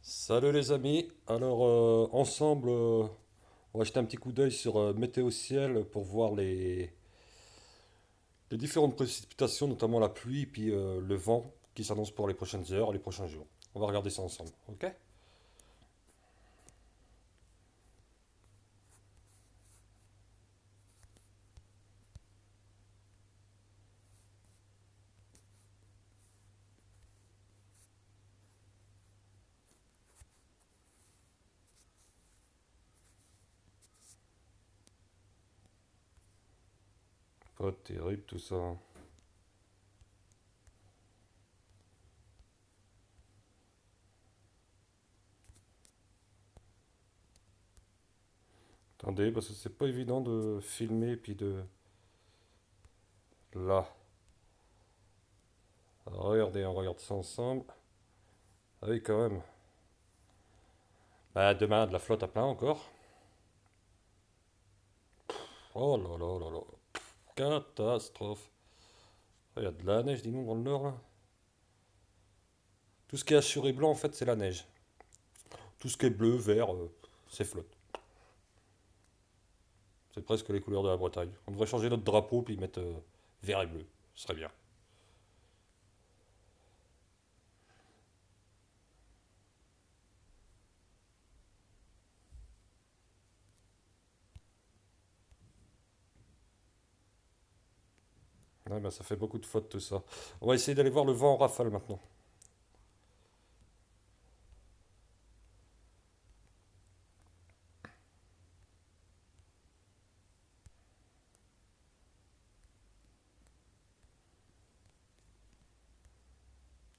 Salut les amis, alors ensemble on va jeter un petit coup d'œil sur Météo Ciel pour voir les différentes précipitations, notamment la pluie puis le vent qui s'annonce pour les prochaines heures et les prochains jours. On va regarder ça ensemble, ok? Pas terrible tout ça. Attendez, parce que c'est pas évident de filmer puis de... Là. Alors, regardez, on regarde ça ensemble. Ah oui quand même. Bah demain de la flotte à plein encore. Oh là là là là. Catastrophe. Ah, il y a de la neige, dis donc, dans le nord là. Tout ce qui est assuré blanc, en fait, c'est la neige. Tout ce qui est bleu, vert, c'est flotte. C'est presque les couleurs de la Bretagne. On devrait changer notre drapeau puis mettre vert et bleu. Ce serait bien. Ouais, bah, ça fait beaucoup de fautes tout ça. On va essayer d'aller voir le vent en rafale maintenant.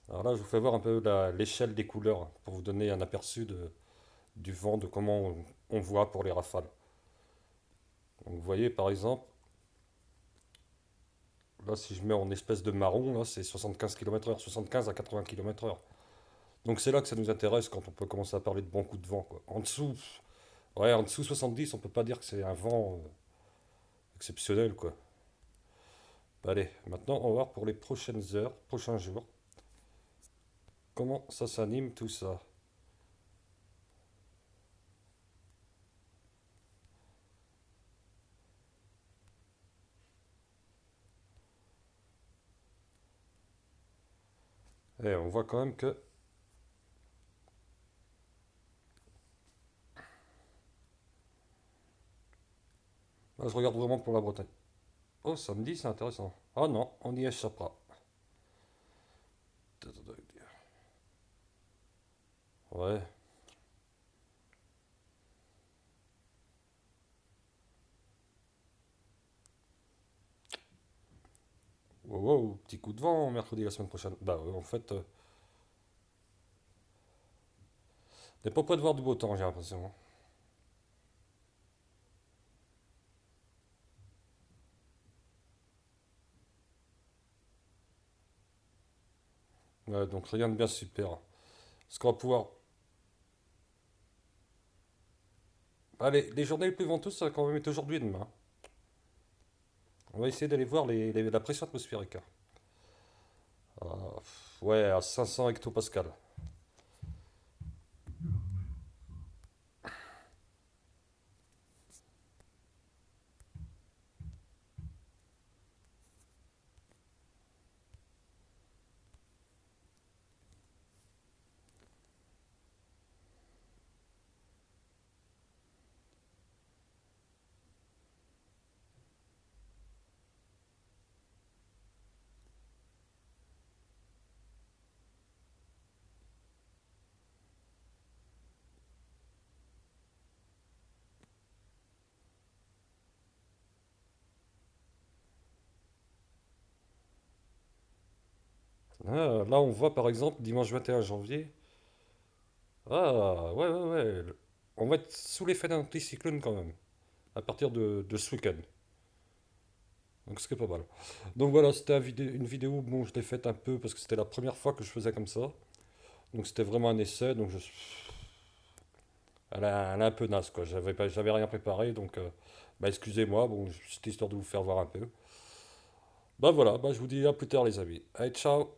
Alors là, je vous fais voir un peu l'échelle des couleurs pour vous donner un aperçu du vent, de comment on voit pour les rafales. Donc, vous voyez par exemple, là si je mets en espèce de marron, là c'est 75 km/h, 75 à 80 km/h. Donc c'est là que ça nous intéresse quand on peut commencer à parler de bons coups de vent, quoi. En dessous, ouais, en dessous 70, on peut pas dire que c'est un vent exceptionnel, quoi. Allez, maintenant on va voir pour les prochaines heures, prochains jours, comment ça s'anime tout ça. Et on voit quand même que... Là, je regarde vraiment pour la Bretagne. Oh, samedi, c'est intéressant. Ah non, on y échappera. Ouais. Wow, wow, petit coup de vent mercredi la semaine prochaine. Bah, en fait, on n'est pas près de voir du beau temps, j'ai l'impression. Ouais, donc rien de bien super. Ce qu'on va pouvoir... Allez, les journées les plus venteuses, ça va quand même être aujourd'hui et demain. On va essayer d'aller voir la pression atmosphérique, hein. Ouais, à 500 hectopascal. Ah, là, on voit par exemple dimanche 21 janvier. Ah, ouais, ouais, ouais. On va être sous l'effet d'un anticyclone quand même, à partir de ce week-end. Donc, ce qui est pas mal. Donc voilà, c'était une vidéo, bon, je l'ai faite un peu parce que c'était la première fois que je faisais comme ça. Donc, c'était vraiment un essai. Donc, elle est un peu naze, quoi. J'avais rien préparé, donc, bah, excusez-moi. Bon, c'était histoire de vous faire voir un peu. Bah voilà, bah, je vous dis à plus tard, les amis. Allez, ciao!